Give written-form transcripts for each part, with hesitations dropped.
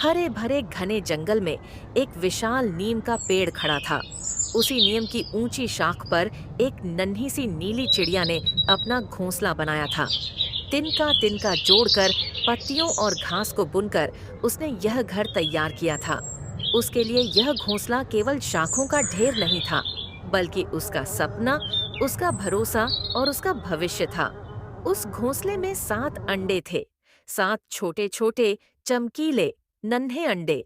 हरे भरे घने जंगल में एक विशाल नीम का पेड़ खड़ा था। उसी नीम की ऊंची शाख पर एक नन्ही सी नीली चिड़िया ने अपना घोंसला बनाया था। तिनका तिनका जोड़कर, पत्तियों और घास को बुनकर उसने यह घर तैयार किया था। उसके लिए यह घोंसला केवल शाखों का ढेर नहीं था, बल्कि उसका सपना, उसका भरोसा और उसका भविष्य था। उस घोंसले में 7 अंडे थे, 7 छोटे छोटे चमकीले नन्हे अंडे।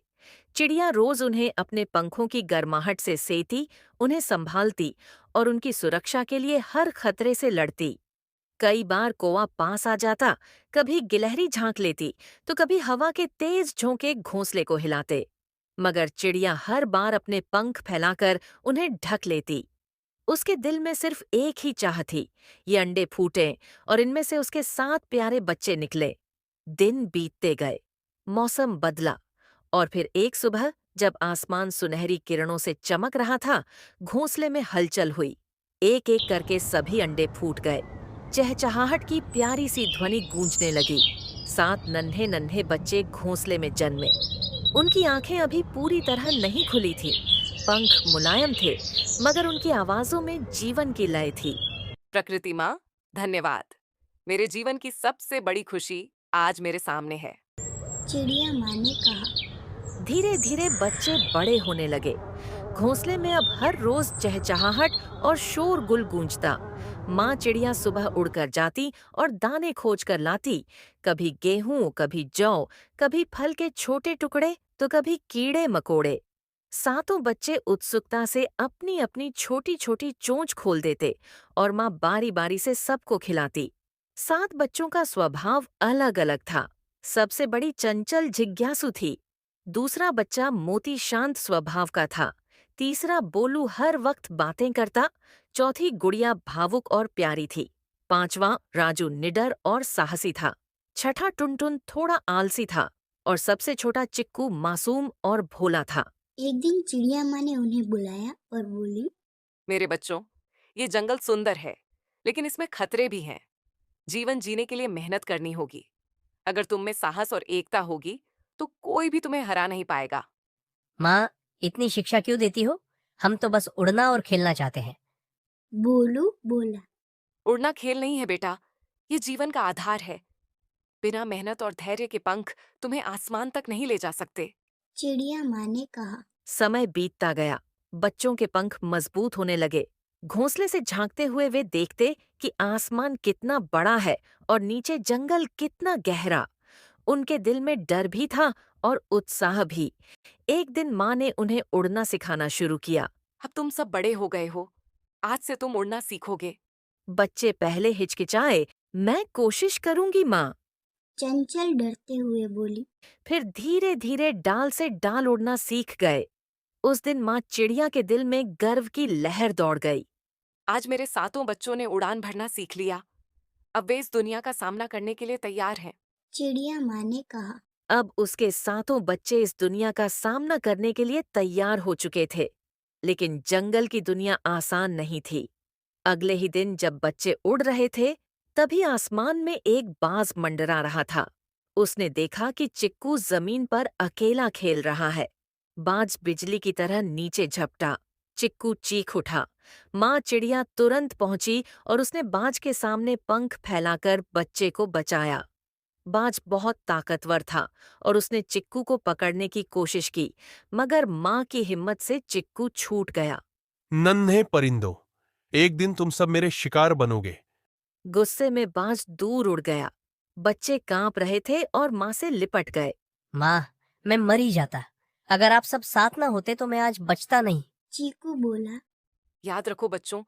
चिड़िया रोज उन्हें अपने पंखों की गर्माहट से सेती, उन्हें संभालती और उनकी सुरक्षा के लिए हर खतरे से लड़ती। कई बार कौवा पास आ जाता, कभी गिलहरी झांक लेती, तो कभी हवा के तेज झोंके घोंसले को हिलाते। मगर चिड़िया हर बार अपने पंख फैलाकर उन्हें ढक लेती। उसके दिल में सिर्फ एक ही चाह थी, ये अंडे फूटें और इनमें से उसके 7 प्यारे बच्चे निकले। दिन बीतते गए, मौसम बदला और फिर एक सुबह जब आसमान सुनहरी किरणों से चमक रहा था, घोंसले में हलचल हुई। एक एक करके सभी अंडे फूट गए। चहचहाहट की प्यारी सी ध्वनि गूंजने लगी। 7 नन्हे नन्हे बच्चे घोंसले में जन्मे। उनकी आंखें अभी पूरी तरह नहीं खुली थीं। पंख मुलायम थे, मगर उनकी आवाजों में जीवन की लय थी। प्रकृति माँ, धन्यवाद। मेरे जीवन की सबसे बड़ी खुशी आज मेरे सामने है। चिड़िया माँ ने कहा। धीरे धीरे बच्चे बड़े होने लगे। घोंसले में अब हर रोज चहचहाहट और शोरगुल गूंजता। माँ चिड़िया सुबह उड़कर जाती और दाने खोज कर लाती। कभी गेहूं, कभी जौ, कभी फल के छोटे टुकड़े, तो कभी कीड़े मकोड़े। सातों बच्चे उत्सुकता से अपनी अपनी छोटी छोटी चोंच खोल देते और माँ बारी बारी से सबको खिलाती। 7 बच्चों का स्वभाव अलग अलग था। सबसे बड़ी चंचल जिज्ञासु थी। दूसरा बच्चा मोती शांत स्वभाव का था। तीसरा बोलू हर वक्त बातें करता। चौथी गुड़िया भावुक और प्यारी थी। पांचवा राजू निडर और साहसी था। छठा टुनटुन थोड़ा आलसी था और सबसे छोटा चिक्कू मासूम और भोला था। एक दिन चिड़िया माँ ने उन्हें बुलाया और बोली। मेरे बच्चों, ये जंगल सुंदर है, लेकिन इसमें खतरे भी हैं। जीवन जीने के लिए मेहनत करनी होगी। अगर तुम में साहस और एकता होगी, तो कोई भी तुम्हें हरा नहीं पाएगा। माँ, इतनी शिक्षा क्यों देती हो? हम तो बस उड़ना और खेलना चाहते हैं। बोलू बोला। उड़ना खेल नहीं है बेटा, ये जीवन का आधार है। बिना मेहनत और धैर्य के पंख तुम्हें आसमान तक नहीं ले जा सकते। चिड़िया माँ ने कहा। समय बीतता गया। बच्चों के पंख मजबूत होने लगे। घोंसले से झांकते हुए वे देखते कि आसमान कितना बड़ा है और नीचे जंगल कितना गहरा। उनके दिल में डर भी था और उत्साह भी। एक दिन माँ ने उन्हें उड़ना सिखाना शुरू किया। अब तुम सब बड़े हो गए हो, आज से तुम उड़ना सीखोगे। बच्चे पहले हिचकिचाए। मैं कोशिश करूंगी माँ। चंचल डरते हुए बोली। फिर धीरे धीरे डाल से डाल उड़ना सीख गए। उस दिन माँ चिड़िया के दिल में गर्व की लहर दौड़ गई। आज मेरे सातों बच्चों ने उड़ान भरना सीख लिया। अब वे इस दुनिया का सामना करने के लिए तैयार हैं। चिड़िया माँ ने कहा। अब उसके सातों बच्चे इस दुनिया का सामना करने के लिए तैयार हो चुके थे। लेकिन जंगल की दुनिया आसान नहीं थी। अगले ही दिन जब बच्चे उड़ रहे थे, तभी आसमान में एक बाज मंडरा रहा था। उसने देखा कि चिक्कू जमीन पर अकेला खेल रहा है। बाज बिजली की तरह नीचे झपटा। चिक्कू चीख उठा। माँ चिड़िया तुरंत पहुंची और उसने बाज के सामने पंख फैलाकर बच्चे को बचाया। बाज बहुत ताकतवर था और उसने चिक्कू को पकड़ने की कोशिश की, मगर माँ की हिम्मत से चिक्कू छूट गया। नन्हे परिंदों, एक दिन तुम सब मेरे शिकार बनोगे। गुस्से में बाज दूर उड़ गया। बच्चे कांप रहे थे और माँ से लिपट गए। माँ, मैं मर ही जाता। अगर आप सब साथ ना होते तो मैं आज बचता नहीं। चीकू बोला। याद रखो बच्चों,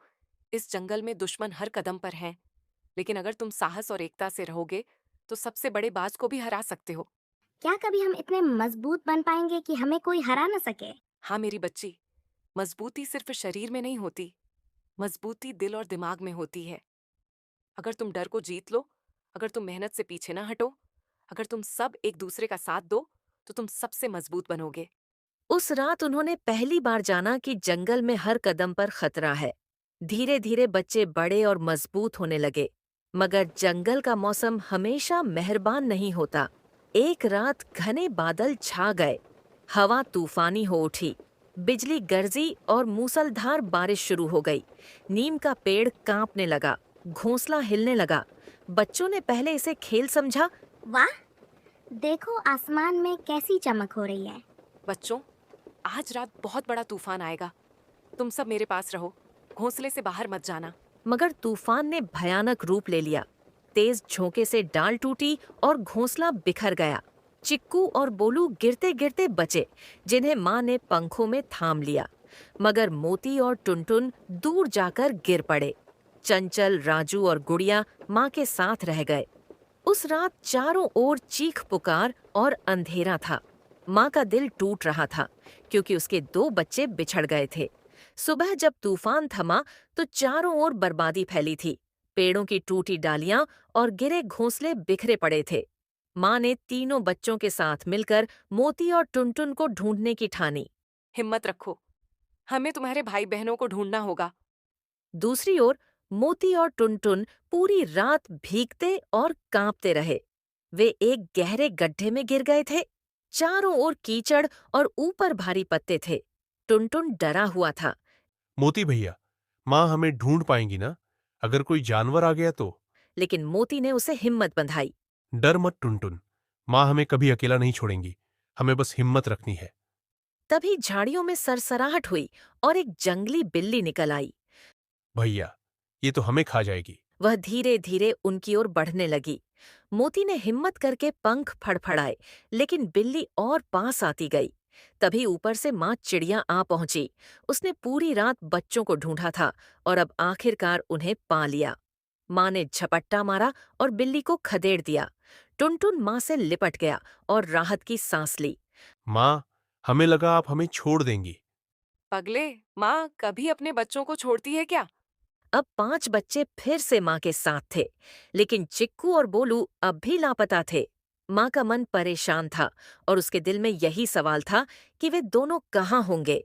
इस जंगल में दुश्मन हर कदम पर हैं, लेकिन अगर तुम साहस और एकता से रहोगे, तो सबसे बड़े बाज को भी हरा सकते हो। क्या कभी हम इतने मजबूत बन पाएंगे कि हमें कोई हरा न सके? हाँ मेरी बच्ची, मजबूती सिर्फ शरीर में नहीं होती, मजबूती दिल और दिमाग में होती है। अगर तुम डर को जीत लो, अगर तुम मेहनत से पीछे ना हटो, अगर तुम सब एक दूसरे का साथ दो, तो तुम सबसे मजबूत बनोगे। उस रात उन्होंने पहली बार जाना कि जंगल में हर कदम पर खतरा है। धीरे धीरे बच्चे बड़े और मजबूत होने लगे। मगर जंगल का मौसम हमेशा मेहरबान नहीं होता। एक रात घने बादल छा गए। हवा तूफानी हो उठी, बिजली गरजी और मूसलधार बारिश शुरू हो गई। नीम का पेड़ कांपने लगा, घोंसला हिलने लगा। बच्चों ने पहले इसे खेल समझा, वाह, देखो आसमान में कैसी चमक हो रही है। बच्चों, आज रात बहुत बड़ा तूफान आएगा। तुम सब मेरे पास रहो, घोंसले से बाहर मत जाना। मगर तूफान ने भयानक रूप ले लिया। तेज झोंके से डाल टूटी और घोंसला बिखर गया। चिक्कू और बोलू गिरते गिरते बचे, जिन्हें माँ ने पंखों में थाम लिया। मगर मोती और टुनटुन दूर जाकर गिर पड़े। चंचल, राजू और गुड़िया माँ के साथ रह गए। उस रात चारों ओर चीख पुकार और अंधेरा था। माँ का दिल टूट रहा था, क्योंकि उसके 2 बच्चे बिछड़ गए थे। सुबह जब तूफान थमा तो चारों ओर बर्बादी फैली थी। पेड़ों की टूटी डालियां और गिरे घोंसले बिखरे पड़े थे। माँ ने तीनों बच्चों के साथ मिलकर मोती और टुनटुन को ढूंढने की ठानी। हिम्मत रखो, हमें तुम्हारे भाई बहनों को ढूंढना होगा। दूसरी ओर मोती और टुनटुन पूरी रात भीगते और कांपते रहे। वे एक गहरे गड्ढे में गिर गए थे। चारों ओर कीचड़ और ऊपर भारी पत्ते थे। टुनटुन डरा हुआ था। मोती भैया, माँ हमें ढूंढ पाएंगी ना? अगर कोई जानवर आ गया तो? लेकिन मोती ने उसे हिम्मत बंधाई। डर मत टुनटुन, माँ हमें कभी अकेला नहीं छोड़ेंगी। हमें बस हिम्मत रखनी है। तभी झाड़ियों में सरसराहट हुई और एक जंगली बिल्ली निकल आई। भैया, ये तो हमें खा जाएगी। वह धीरे धीरे उनकी ओर बढ़ने लगी। मोती ने हिम्मत करके पंख फड़फड़ाए, लेकिन बिल्ली और पास आती गई। तभी ऊपर से माँ चिड़िया आ पहुंची। उसने पूरी रात बच्चों को ढूंढा था और अब आखिरकार उन्हें पा लिया। माँ ने झपट्टा मारा और बिल्ली को खदेड़ दिया। टुनटुन माँ से लिपट गया और राहत की सांस ली। माँ, हमें लगा आप हमें छोड़ देंगी। पगले, माँ कभी अपने बच्चों को छोड़ती है क्या? अब 5 बच्चे फिर से माँ के साथ थे, लेकिन चिक्कू और बोलू अब भी लापता थे। माँ का मन परेशान था और उसके दिल में यही सवाल था कि वे दोनों कहाँ होंगे।